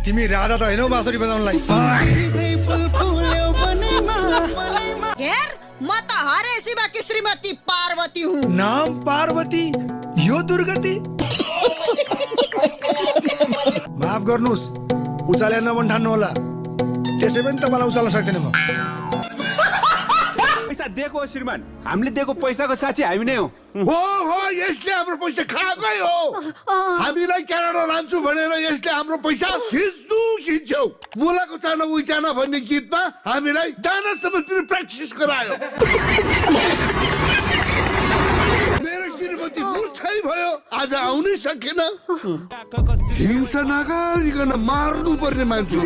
तिमी राधा त हैनौ बाँसुरी बजाउनलाई। हेर म त हरेसीमा की श्रीमती पार्वती हुँ। नाम पार्वती यो दुर्गति। माफ गर्नुस्, उचालेर नभन्ठान्नु होला, त्यसै पनि तपाईँलाई उचाल्न सक्दैन म। पैसा दिएको हो श्रीमान, हामीले दिएको पैसाको साक्षी हामी नै हो। हो यसले हाम्रो पैसा खाएकै हो। हामीलाई क्यानाडा लान्छु भनेर यसले हाम्रो पैसा खिच्छौ। मुलाको चाना उही चाना भन्ने गीतमा हामीलाई डान्ससम्म प्र्याक्टिस गरायो। मेरो श्रीमती मूर्छै भयो, आज आउनै सकेन। हिंसा नगरिकन मार्नु पर्ने मान्छे।